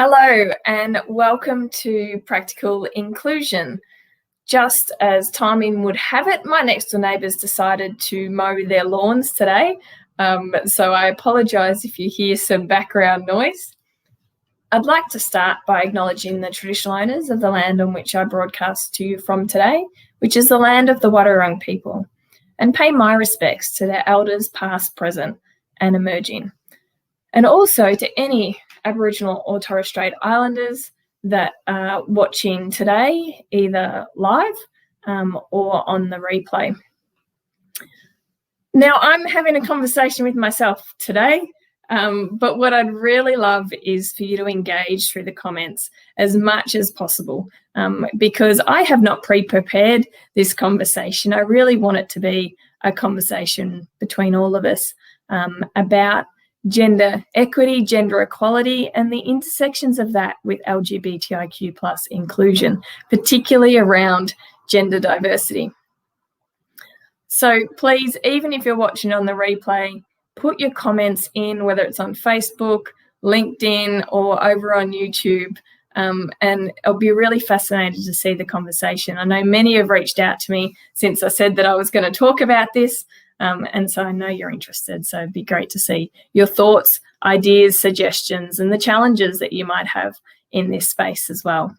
Hello and welcome to Practical Inclusion. Just as timing would have it, my next door neighbours decided to mow their lawns today, so I apologise if you hear some background noise. I'd like to start by acknowledging the traditional owners of the land on which I broadcast to you from today, which is the land of the Wadawurrung people, and pay my respects to their elders past, present and emerging, and also to any Aboriginal or Torres Strait Islanders that are watching today, either live or on the replay. Now, I'm having a conversation with myself today, but what I'd really love is for you to engage through the comments as much as possible, because I have not pre-prepared this conversation. I really want it to be a conversation between all of us about gender equity, gender equality, and the intersections of that with LGBTIQ+ inclusion, particularly around gender diversity. So please, even if you're watching on the replay, put your comments in, whether it's on Facebook, LinkedIn, or over on YouTube, and I'll be really fascinated to see the conversation. I know many have reached out to me since I said that I was going to talk about this, and so I know you're interested, so it'd be great to see your thoughts, ideas, suggestions, and the challenges that you might have in this space as well.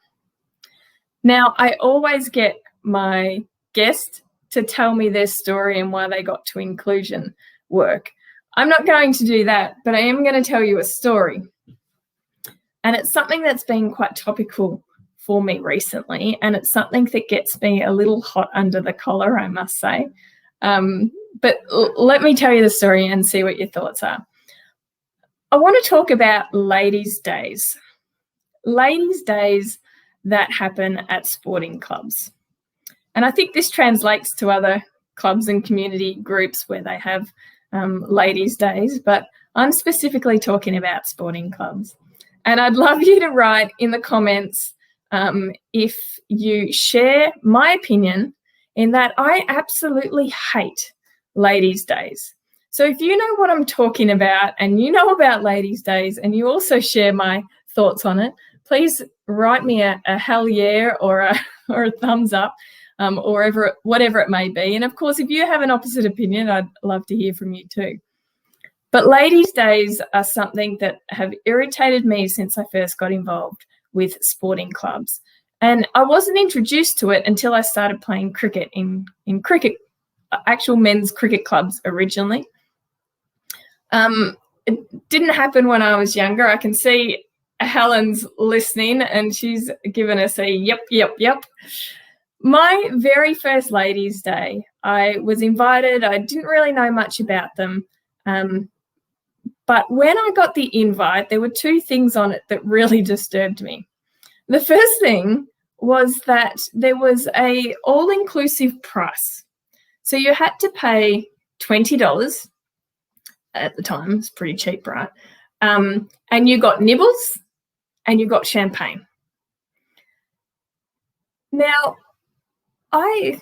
Now, I always get my guest to tell me their story and why they got to inclusion work. I'm not going to do that, but I am going to tell you a story. And it's something that's been quite topical for me recently, and it's something that gets me a little hot under the collar, I must say. But let me tell you the story and see what your thoughts are. I want to talk about ladies' days. Ladies' days that happen at sporting clubs. And I think this translates to other clubs and community groups where they have ladies' days, but I'm specifically talking about sporting clubs. And I'd love you to write in the comments if you share my opinion in that I absolutely hate ladies' days. So if you know what I'm talking about and you know about ladies' days and you also share my thoughts on it, please write me a hell yeah or a thumbs up, or whatever it may be. And of course, if you have an opposite opinion, I'd love to hear from you too. But ladies' days are something that have irritated me since I first got involved with sporting clubs. And I wasn't introduced to it until I started playing cricket in cricket, actual men's cricket clubs originally. It didn't happen when I was younger. I can see Helen's listening and she's given us a yep, yep, yep. My very first ladies' day, I was invited. I didn't really know much about them. But when I got the invite, there were two things on it that really disturbed me. The first thing was that there was a all-inclusive price. So you had to pay $20 at the time. It's pretty cheap, right? And you got nibbles and you got champagne. Now, I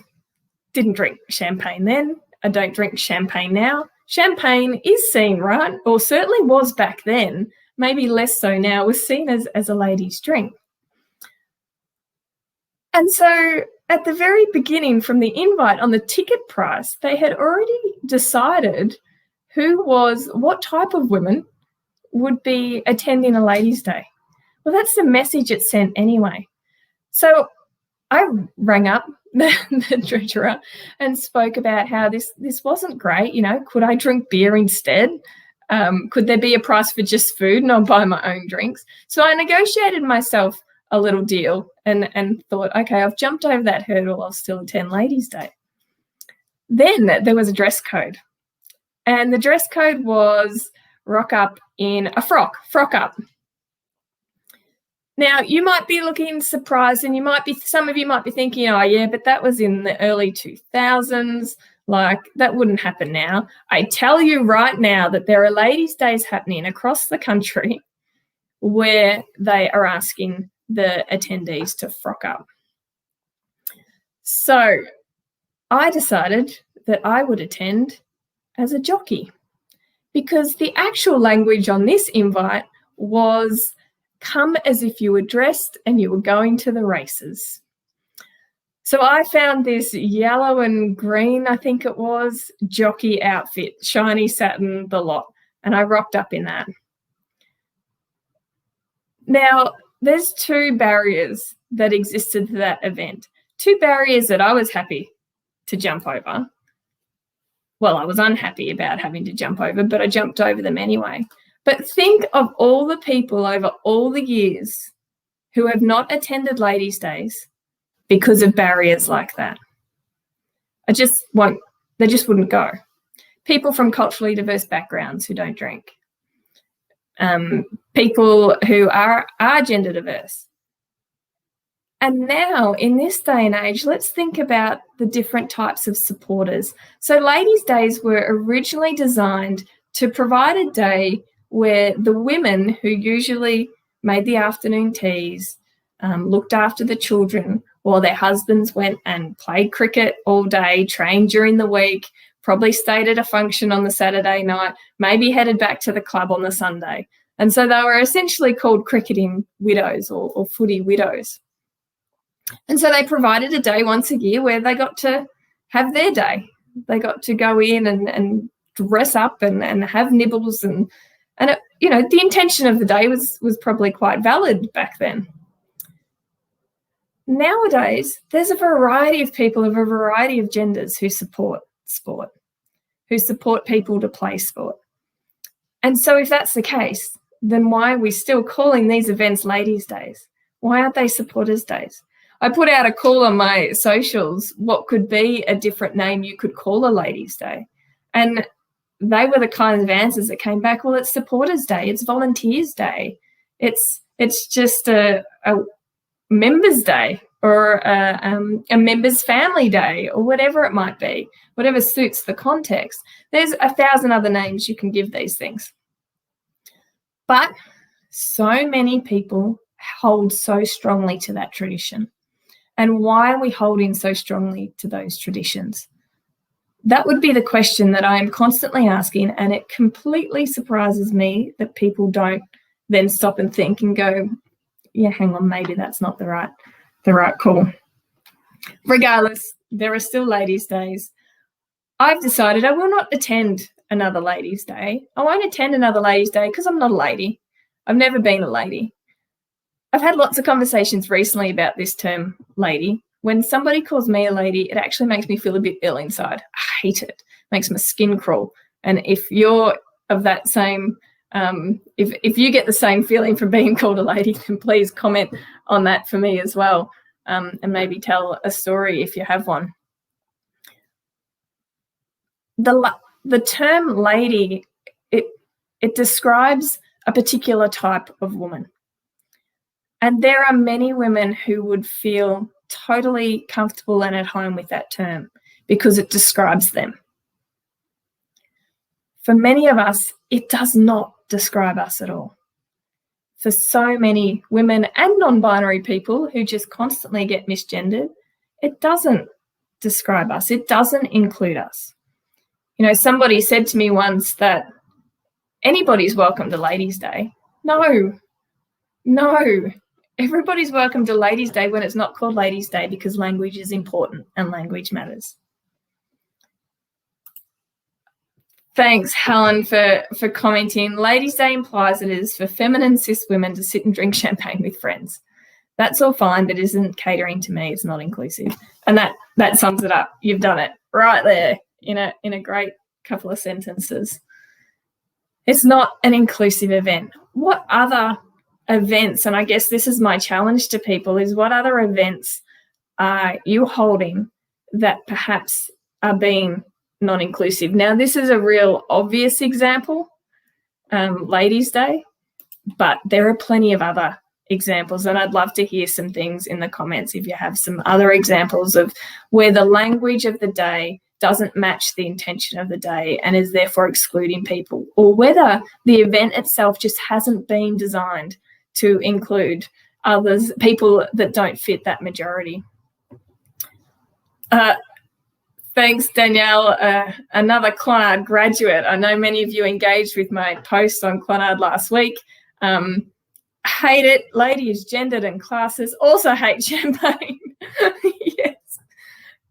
didn't drink champagne then. I don't drink champagne now. Champagne is seen, right, or certainly was back then, maybe less so now, was seen as a ladies' drink. And so at the very beginning, from the invite on the ticket price, they had already decided what type of women would be attending a ladies' day. Well, that's the message it sent anyway. So I rang up the treasurer and spoke about how this wasn't great. You know, could I drink beer instead? Could there be a price for just food and I'll buy my own drinks? So I negotiated myself a little deal and thought, okay, I've jumped over that hurdle. I'll still attend Ladies' Day. Then there was a dress code. And the dress code was rock up in a frock up. Now, you might be looking surprised and some of you might be thinking, oh, yeah, but that was in the early 2000s. Like, that wouldn't happen now. I tell you right now that there are ladies' days happening across the country where they are asking the attendees to frock up. So I decided that I would attend as a jockey because the actual language on this invite was come as if you were dressed and you were going to the races. So I found this yellow and green, I think it was, jockey outfit, shiny satin, the lot, and I rocked up in that. Now, there's two barriers that existed to that event, two barriers that I was happy to jump over. Well, I was unhappy about having to jump over, but I jumped over them anyway. But think of all the people over all the years who have not attended Ladies' Days because of barriers like that. They just wouldn't go. People from culturally diverse backgrounds who don't drink. People who are gender diverse. And now, in this day and age, let's think about the different types of supporters. So Ladies' Days were originally designed to provide a day where the women who usually made the afternoon teas, looked after the children while their husbands went and played cricket all day, trained during the week, probably stayed at a function on the Saturday night, maybe headed back to the club on the Sunday. And so they were essentially called cricketing widows or footy widows. And so they provided a day once a year where they got to have their day. They got to go in and dress up and have nibbles and it, the intention of the day was probably quite valid back then. Nowadays, there's a variety of people of a variety of genders who support sport, who support people to play sport. And so if that's the case, then why are we still calling these events Ladies' Days? Why aren't they Supporters' Days? I put out a call on my socials, what could be a different name you could call a Ladies' Day? And they were the kinds of answers that came back, well, it's Supporters' Day, it's Volunteers' Day, it's just a Members' Day or a Members' Family Day or whatever it might be, whatever suits the context. There's 1,000 other names you can give these things. But so many people hold so strongly to that tradition. And why are we holding so strongly to those traditions? That would be the question that I am constantly asking, and it completely surprises me that people don't then stop and think and go, yeah, hang on, maybe that's not the right call. Regardless, there are still Ladies' Days. I've decided I will not attend another Ladies' Day. I won't attend another Ladies' Day because I'm not a lady. I've never been a lady. I've had lots of conversations recently about this term lady. When somebody calls me a lady, it actually makes me feel a bit ill inside. I hate it. It makes my skin crawl. And if you're of that same, if you get the same feeling from being called a lady, then please comment on that for me as well, and maybe tell a story if you have one. The term lady, it describes a particular type of woman. And there are many women who would feel totally comfortable and at home with that term because it describes them. For many of us, it does not describe us at all. For so many women and non-binary people who just constantly get misgendered, it doesn't describe us. It doesn't include us. Somebody said to me once that anybody's welcome to Ladies' Day. No. Everybody's welcome to Ladies' Day when it's not called Ladies' Day because language is important and language matters. Thanks, Helen, for commenting. Ladies' Day implies it is for feminine cis women to sit and drink champagne with friends. That's all fine, but isn't catering to me. It's not inclusive. And that sums it up. You've done it right there in a great couple of sentences. It's not an inclusive event. What other events, and I guess this is my challenge to people, is what other events are you holding that perhaps are being non-inclusive? Now, this is a real obvious example, Ladies' Day, but there are plenty of other examples, and I'd love to hear some things in the comments if you have some other examples of where the language of the day doesn't match the intention of the day and is therefore excluding people, or whether the event itself just hasn't been designed to include others, people that don't fit that majority. Thanks, Danielle. Another Clonard graduate. I know many of you engaged with my post on Clonard last week. hate it. Lady is gendered and classes. Also hate champagne. Yes,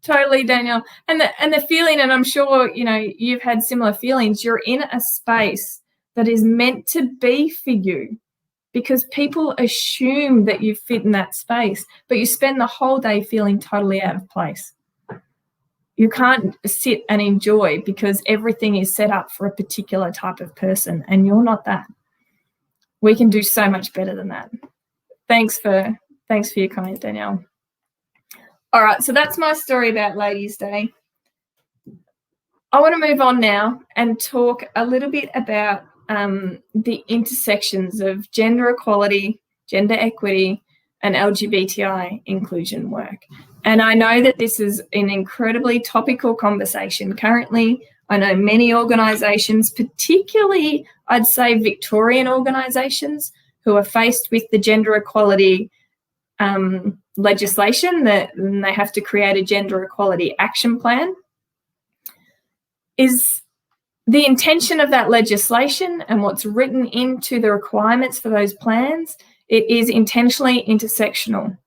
totally, Danielle. And the feeling, and I'm sure, you know, you've had similar feelings. You're in a space that is meant to be for you because people assume that you fit in that space, but you spend the whole day feeling totally out of place. You can't sit and enjoy because everything is set up for a particular type of person, and you're not that. We can do so much better than that. Thanks for your comment, Danielle. All right, so that's my story about Ladies' Day. I want to move on now and talk a little bit about the intersections of gender equality, gender equity, and LGBTI inclusion work. And I know that this is an incredibly topical conversation currently. I know many organisations, particularly I'd say Victorian organisations, who are faced with the gender equality legislation that they have to create a gender equality action plan. Is the intention of that legislation and what's written into the requirements for those plans, it is intentionally intersectional.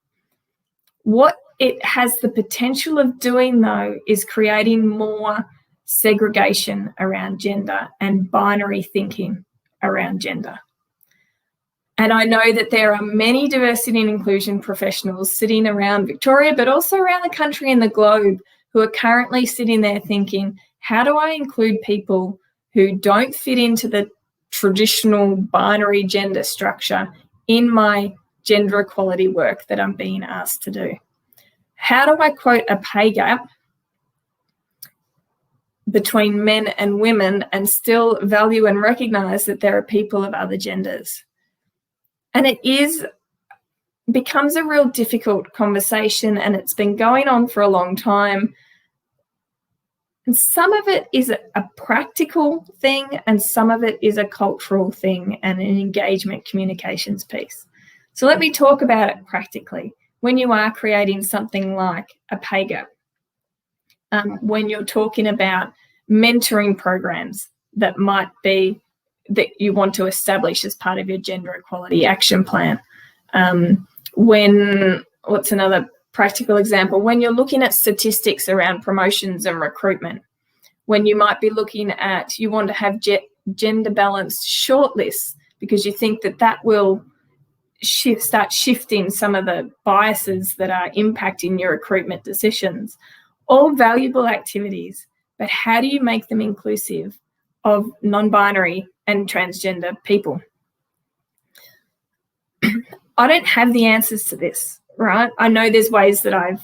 What it has the potential of doing, though, is creating more segregation around gender and binary thinking around gender. And I know that there are many diversity and inclusion professionals sitting around Victoria, but also around the country and the globe, who are currently sitting there thinking, how do I include people who don't fit into the traditional binary gender structure in my gender equality work that I'm being asked to do? How do I quote a pay gap between men and women and still value and recognise that there are people of other genders? And it becomes a real difficult conversation, and it's been going on for a long time. And some of it is a practical thing, and some of it is a cultural thing and an engagement communications piece. So let me talk about it practically. When you are creating something like a pay gap, when you're talking about mentoring programs that might be that you want to establish as part of your gender equality action plan. What's another practical example? When you're looking at statistics around promotions and recruitment, when you might be looking at, you want to have gender balanced shortlists because you think that will start shifting some of the biases that are impacting your recruitment decisions. All valuable activities, but how do you make them inclusive of non-binary and transgender people? I don't have the answers to this, right? I know there's ways that I've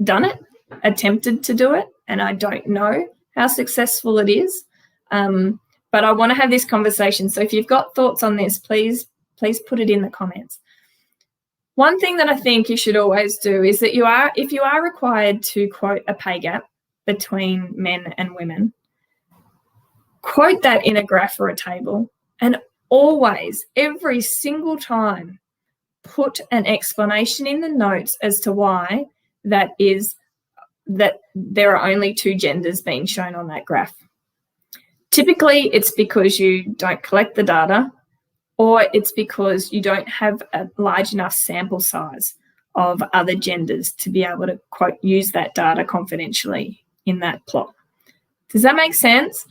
done it, attempted to do it, and I don't know how successful it is. But I want to have this conversation. So if you've got thoughts on this, please put it in the comments. One thing that I think you should always do is that if you are required to quote a pay gap between men and women, quote that in a graph or a table, and always, every single time, put an explanation in the notes as to why that there are only two genders being shown on that graph. Typically, it's because you don't collect the data, or it's because you don't have a large enough sample size of other genders to be able to, quote, use that data confidentially in that plot. Does that make sense?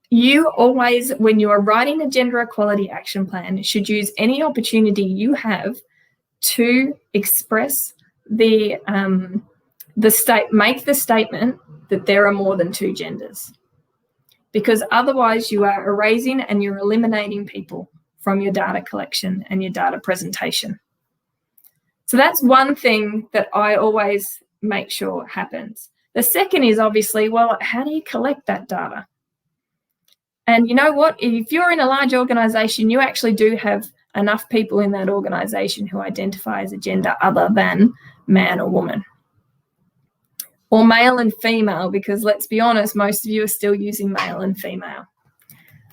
You always, when you are writing a gender equality action plan, should use any opportunity you have to express make the statement that there are more than two genders. Because otherwise you are erasing and you're eliminating people from your data collection and your data presentation. So that's one thing that I always make sure happens. The second is obviously, well, how do you collect that data? And you know what? If you're in a large organisation, you actually do have enough people in that organisation who identify as a gender other than man or woman. Or male and female, because let's be honest, most of you are still using male and female.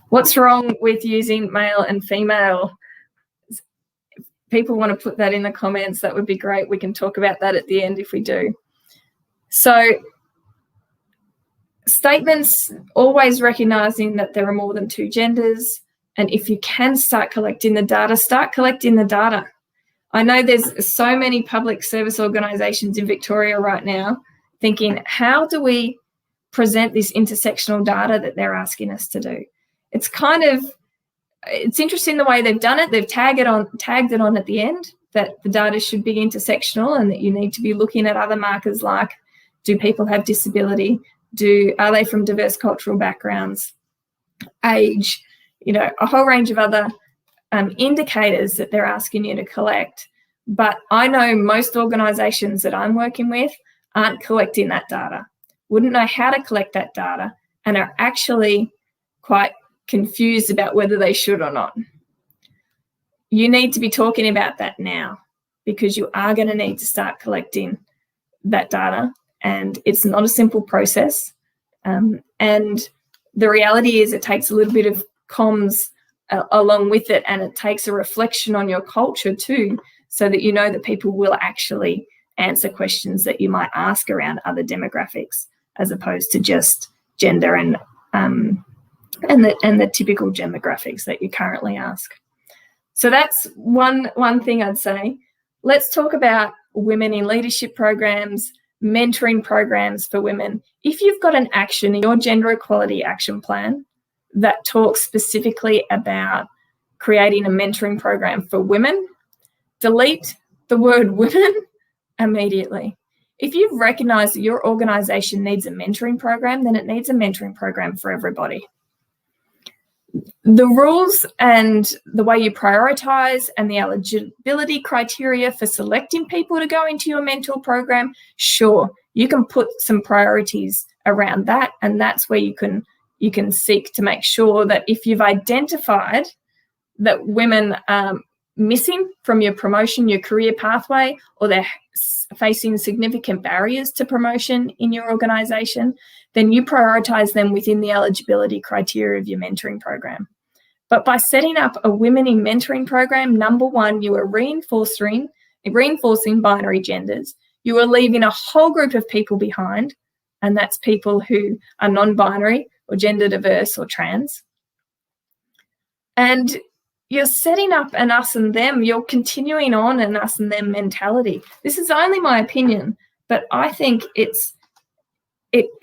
What's wrong with using male and female? If people want to put that in the comments, that would be great. We can talk about that at the end if we do. So statements always recognising that there are more than two genders And if you can start collecting the data, start collecting the data. I know there's so many public service organisations in Victoria right now thinking, how do we present this intersectional data that they're asking us to do? It's interesting the way they've done it. They've tagged it on at the end that the data should be intersectional and that you need to be looking at other markers like, do people have disability? Are they from diverse cultural backgrounds? Age, a whole range of other indicators that they're asking you to collect. But I know most organisations that I'm working with aren't collecting that data, wouldn't know how to collect that data, and are actually quite confused about whether they should or not. You need to be talking about that now, because you are going to need to start collecting that data, and it's not a simple process. And the reality is it takes a little bit of comms along with it, and it takes a reflection on your culture too, so that you know that people will actually answer questions that you might ask around other demographics, as opposed to just gender and the typical demographics that you currently ask. So that's one thing I'd say. Let's talk about women in leadership programs, mentoring programs for women. If you've got an action in your gender equality action plan that talks specifically about creating a mentoring program for women, delete the word women immediately. If you've recognised that your organisation needs a mentoring program, then it needs a mentoring program for everybody. The rules and the way you prioritise and the eligibility criteria for selecting people to go into your mentor program, sure, you can put some priorities around that, and that's where you can seek to make sure that if you've identified that women are missing from your promotion, your career pathway, or they're facing significant barriers to promotion in your organisation, then you prioritise them within the eligibility criteria of your mentoring program. But by setting up a women in mentoring program, number one, you are reinforcing binary genders. You are leaving a whole group of people behind, and that's people who are non-binary or gender diverse or trans. And you're setting up an us and them, you're continuing on an us and them mentality. This is only my opinion, but I think it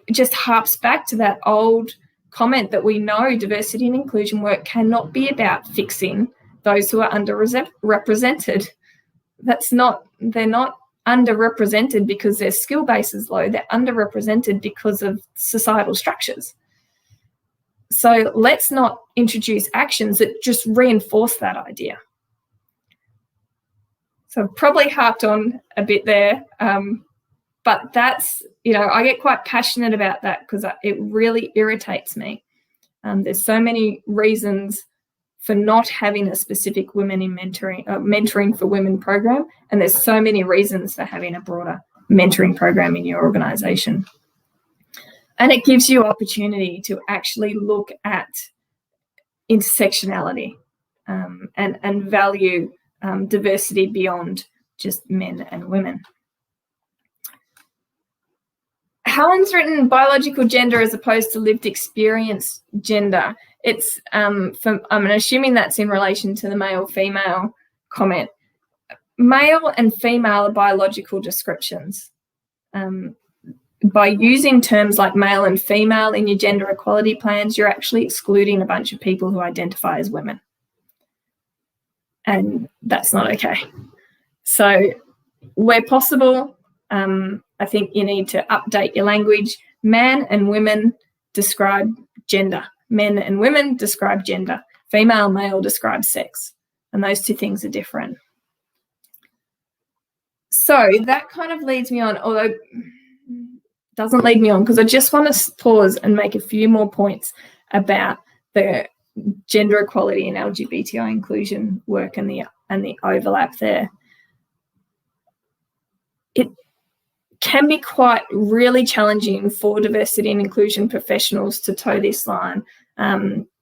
just harps back to that old comment that we know diversity and inclusion work cannot be about fixing those who are underrepresented. They're not underrepresented because their skill base is low, they're underrepresented because of societal structures. So let's not introduce actions that just reinforce that idea. So I've probably harped on a bit there, but that's, I get quite passionate about that because it really irritates me. There's so many reasons for not having a specific women in mentoring for women program, and there's so many reasons for having a broader mentoring program in your organisation. And it gives you opportunity to actually look at intersectionality and value diversity beyond just men and women. Helen's written biological gender as opposed to lived experience gender. It's I'm assuming that's in relation to the male-female comment. Male and female are biological descriptions. By using terms like male and female in your gender equality plans, you're actually excluding a bunch of people who identify as women. And that's not okay. So where possible, I think you need to update your language. Man and women describe gender. Men and women describe gender. Female, male describes sex. And those two things are different. So that kind of leads me on, although doesn't lead me on, because I just want to pause and make a few more points about the gender equality and LGBTI inclusion work and the overlap there. It can be quite really challenging for diversity and inclusion professionals to toe this line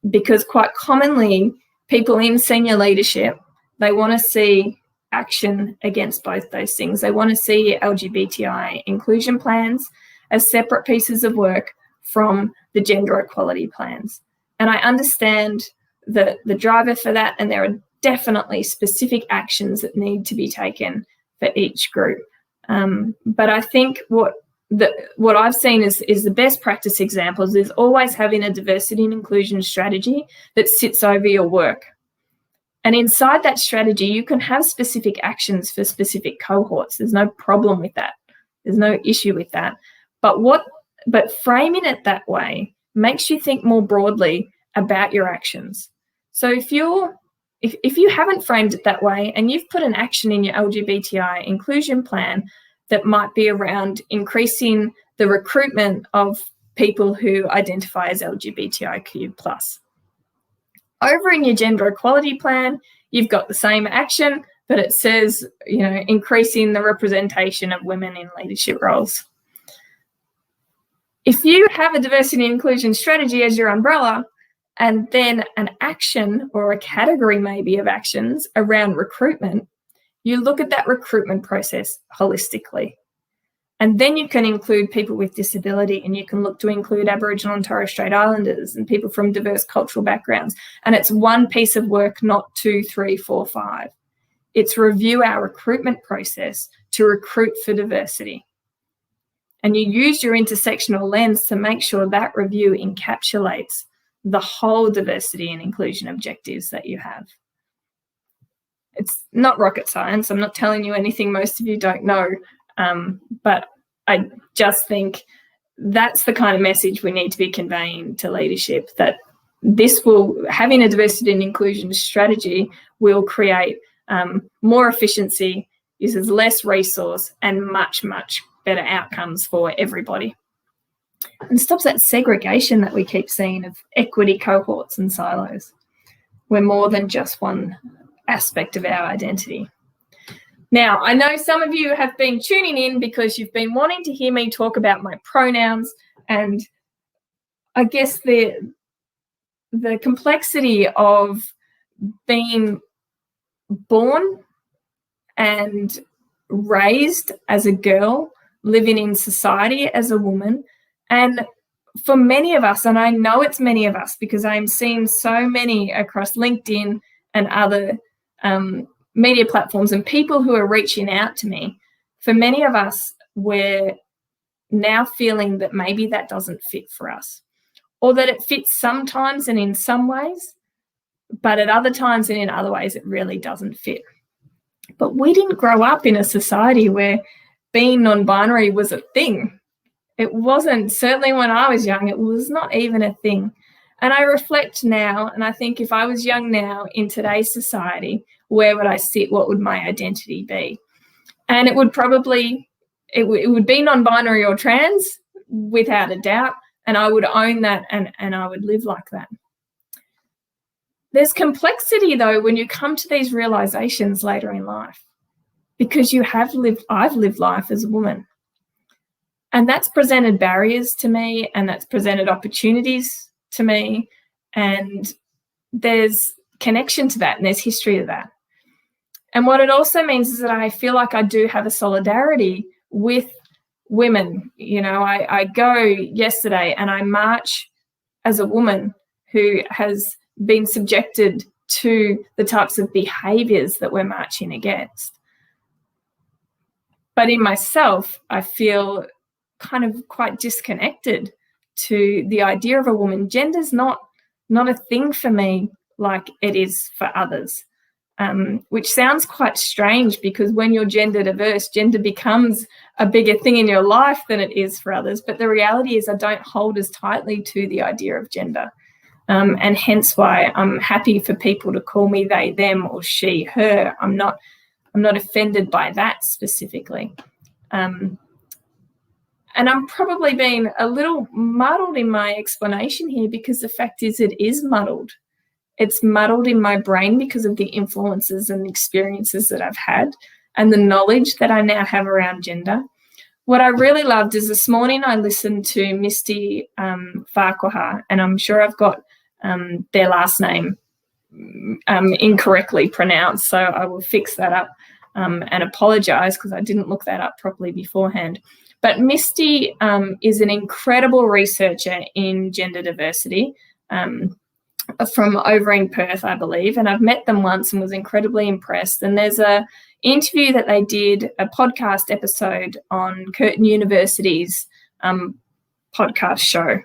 because quite commonly people in senior leadership, they want to see action against both those things. They want to see LGBTI inclusion plans as separate pieces of work from the gender equality plans. And I understand the driver for that, and there are definitely specific actions that need to be taken for each group. But I think what I've seen is the best practice examples is always having a diversity and inclusion strategy that sits over your work. And inside that strategy, you can have specific actions for specific cohorts. There's no problem with that. There's no issue with that. But framing it that way makes you think more broadly about your actions. So if you haven't framed it that way and you've put an action in your LGBTI inclusion plan that might be around increasing the recruitment of people who identify as LGBTIQ+. Over in your gender equality plan, you've got the same action, but it says, increasing the representation of women in leadership roles. If you have a diversity and inclusion strategy as your umbrella, and then an action or a category maybe of actions around recruitment, you look at that recruitment process holistically. And then you can include people with disability, and you can look to include Aboriginal and Torres Strait Islanders and people from diverse cultural backgrounds. And it's one piece of work, not 2, 3, 4, 5. It's review our recruitment process to recruit for diversity. And you use your intersectional lens to make sure that review encapsulates the whole diversity and inclusion objectives that you have. It's not rocket science. I'm not telling you anything most of you don't know, but I just think that's the kind of message we need to be conveying to leadership, that having a diversity and inclusion strategy will create more efficiency, uses less resource, and much, much better outcomes for everybody. And stops that segregation that we keep seeing of equity cohorts and silos. We're more than just one aspect of our identity. Now, I know some of you have been tuning in because you've been wanting to hear me talk about my pronouns, and I guess the complexity of being born and raised as a girl, living in society as a woman. And for many of us, and I know it's many of us because I'm seeing so many across LinkedIn and other media platforms and people who are reaching out to me, for many of us, we're now feeling that maybe that doesn't fit for us, or that it fits sometimes and in some ways, but at other times and in other ways it really doesn't fit. But we didn't grow up in a society where being non-binary was a thing. It wasn't, certainly when I was young, it was not even a thing. And I reflect now, and I think if I was young now in today's society, where would I sit? What would my identity be? And it would probably, it would be non-binary or trans, without a doubt, and I would own that and I would live like that. There's complexity, though, when you come to these realizations later in life, because I've lived life as a woman. And that's presented barriers to me, and that's presented opportunities to me, and there's connection to that, and there's history of that. And what it also means is that I feel like I do have a solidarity with women. I go yesterday and I march as a woman who has been subjected to the types of behaviours that we're marching against. But in myself, I feel kind of quite disconnected to the idea of a woman. Gender's not a thing for me like it is for others, which sounds quite strange, because when you're gender diverse, gender becomes a bigger thing in your life than it is for others. But the reality is I don't hold as tightly to the idea of gender, and hence why I'm happy for people to call me they, them, or she, her. I'm not offended by that specifically. And I'm probably being a little muddled in my explanation here, because the fact is it is muddled. It's muddled in my brain because of the influences and experiences that I've had and the knowledge that I now have around gender. What I really loved is this morning I listened to Misty Farquhar, and I'm sure I've got their last name incorrectly pronounced, so I will fix that up and apologise because I didn't look that up properly beforehand. But Misty is an incredible researcher in gender diversity. from over in Perth, I believe, and I've met them once and was incredibly impressed. And there's a interview that they did, a podcast episode on Curtin University's podcast show.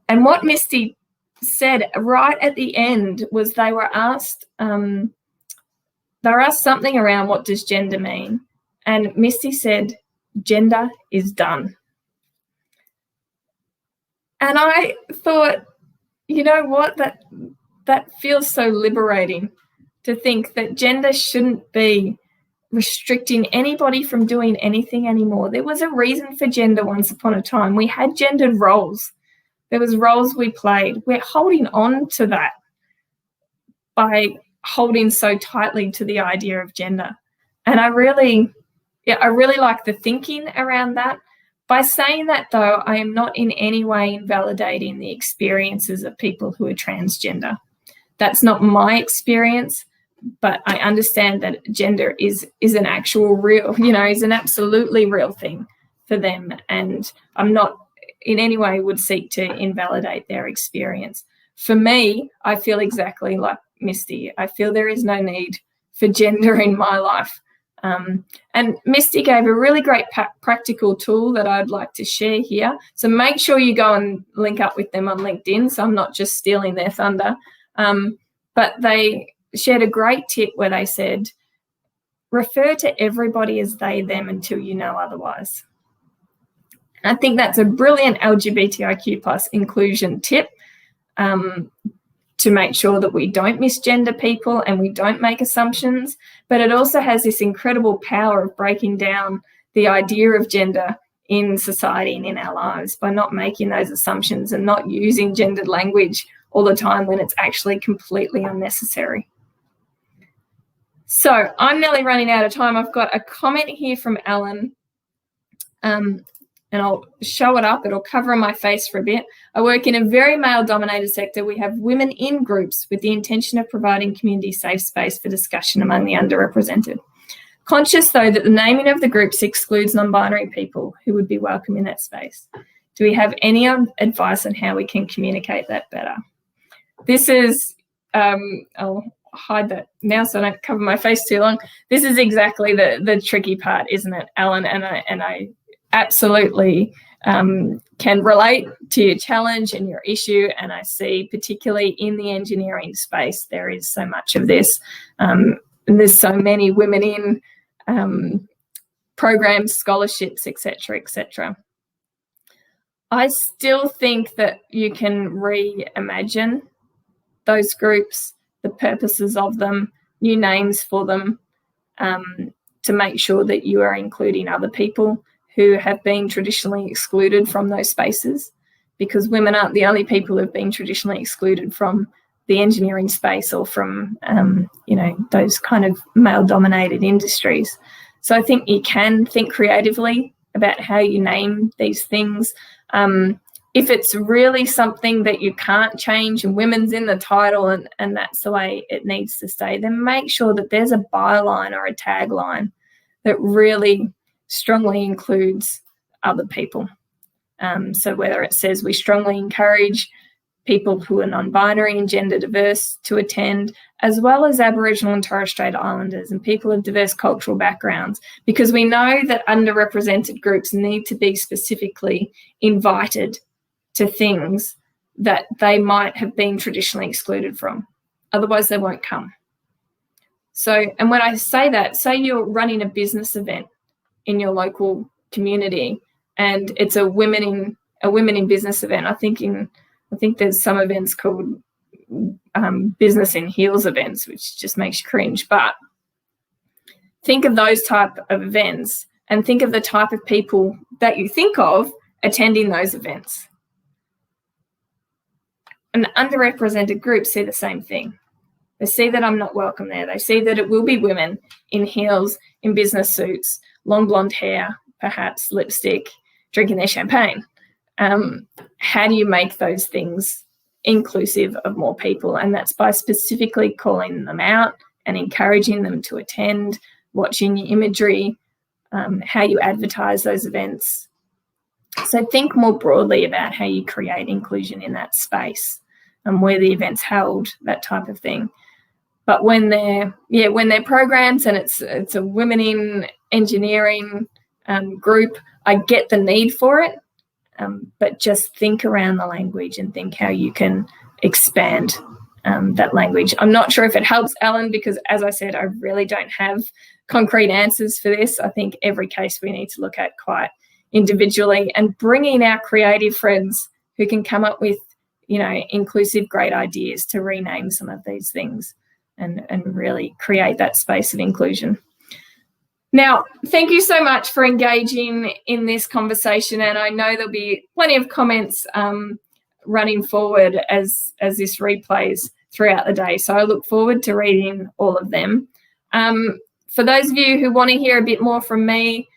And what Misty said right at the end was they were asked something around, what does gender mean? And Misty said, gender is done. And I thought, you know what, that feels so liberating, to think that gender shouldn't be restricting anybody from doing anything anymore. There was a reason for gender once upon a time. We had gendered roles. There was roles we played. We're holding on to that by holding so tightly to the idea of gender. And I really like the thinking around that. By saying that, though, I am not in any way invalidating the experiences of people who are transgender. That's not my experience, but I understand that gender is an actual real, is an absolutely real thing for them. And I'm not in any way would seek to invalidate their experience. For me, I feel exactly like Misty. I feel there is no need for gender in my life. And Misty gave a really great practical tool that I'd like to share here. So make sure you go and link up with them on LinkedIn, so I'm not just stealing their thunder. But they shared a great tip where they said, refer to everybody as they, them until you know otherwise. And I think that's a brilliant LGBTIQ plus inclusion tip, to make sure that we don't misgender people and we don't make assumptions, but it also has this incredible power of breaking down the idea of gender in society and in our lives by not making those assumptions and not using gendered language all the time when it's actually completely unnecessary. So I'm nearly running out of time. I've got a comment here from Alan, and I'll show it up. It'll cover my face for a bit. I work in a very male-dominated sector. We have women in groups with the intention of providing community safe space for discussion among the underrepresented. Conscious, though, that the naming of the groups excludes non-binary people who would be welcome in that space. Do we have any advice on how we can communicate that better? This is, I'll hide that now so I don't cover my face too long. This is exactly the tricky part, isn't it, Alan? And I absolutely can relate to your challenge and your issue, and I see particularly in the engineering space there is so much of this, and there's so many women in programs, scholarships, etc., etc. I still think that you can reimagine those groups, the purposes of them, new names for them, to make sure that you are including other people who have been traditionally excluded from those spaces, because women aren't the only people who have been traditionally excluded from the engineering space or from, those kind of male-dominated industries. So I think you can think creatively about how you name these things. If it's really something that you can't change and women's in the title and that's the way it needs to stay, then make sure that there's a byline or a tagline that really strongly includes other people. So whether it says we strongly encourage people who are non-binary and gender diverse to attend, as well as Aboriginal and Torres Strait Islanders and people of diverse cultural backgrounds, because we know that underrepresented groups need to be specifically invited to things that they might have been traditionally excluded from. Otherwise, they won't come. So, and when I say that, say you're running a business event in your local community and it's a women in business event. I think there's some events called business in heels events, which just makes you cringe. But think of those type of events and think of the type of people that you think of attending those events. And underrepresented groups see the same thing. They see that I'm not welcome there. They see that it will be women in heels, in business suits, long blonde hair, perhaps lipstick, drinking their champagne. How do you make those things inclusive of more people? And that's by specifically calling them out and encouraging them to attend, watching your imagery, how you advertise those events. So think more broadly about how you create inclusion in that space. where the event's held, that type of thing. But when they're programs and it's a women in engineering group, I get the need for it, but just think around the language and think how you can expand that language. I'm not sure if it helps, Alan, because as I said, I really don't have concrete answers for this. I think every case we need to look at quite individually, and bringing our creative friends who can come up with, inclusive, great ideas to rename some of these things and really create that space of inclusion. Now, thank you so much for engaging in this conversation, and I know there'll be plenty of comments running forward as this replays throughout the day. So I look forward to reading all of them. For those of you who want to hear a bit more from me,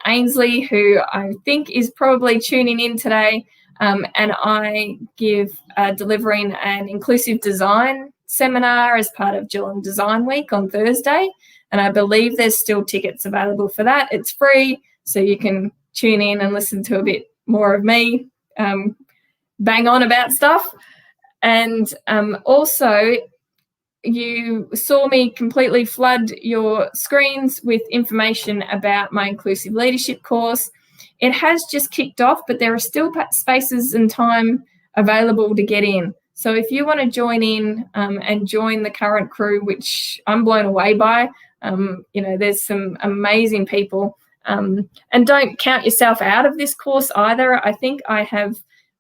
Ainsley, who I think is probably tuning in today, and I give delivering an inclusive design seminar as part of Geelong Design Week on Thursday, and I believe there's still tickets available for that. It's free, so you can tune in and listen to a bit more of me bang on about stuff. And also, you saw me completely flood your screens with information about my inclusive leadership course. It has just kicked off, but there are still spaces and time available to get in. So if you want to join in and join the current crew, which I'm blown away by, there's some amazing people. And don't count yourself out of this course either. I think I have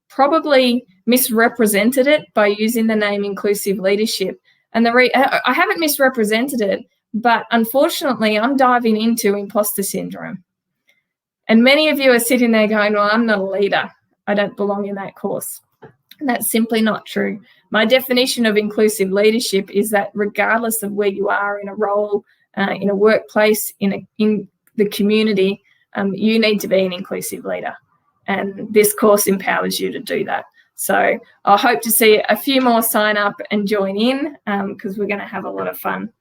probably misrepresented it by using the name inclusive leadership. And I haven't misrepresented it, but unfortunately, I'm diving into imposter syndrome. And many of you are sitting there going, well, I'm not a leader. I don't belong in that course. And that's simply not true. My definition of inclusive leadership is that regardless of where you are in a role, in a workplace, in the community, you need to be an inclusive leader. And this course empowers you to do that. So I hope to see a few more sign up and join in because we're going to have a lot of fun.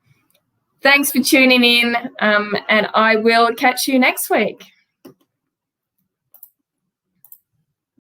Thanks for tuning in, and I will catch you next week.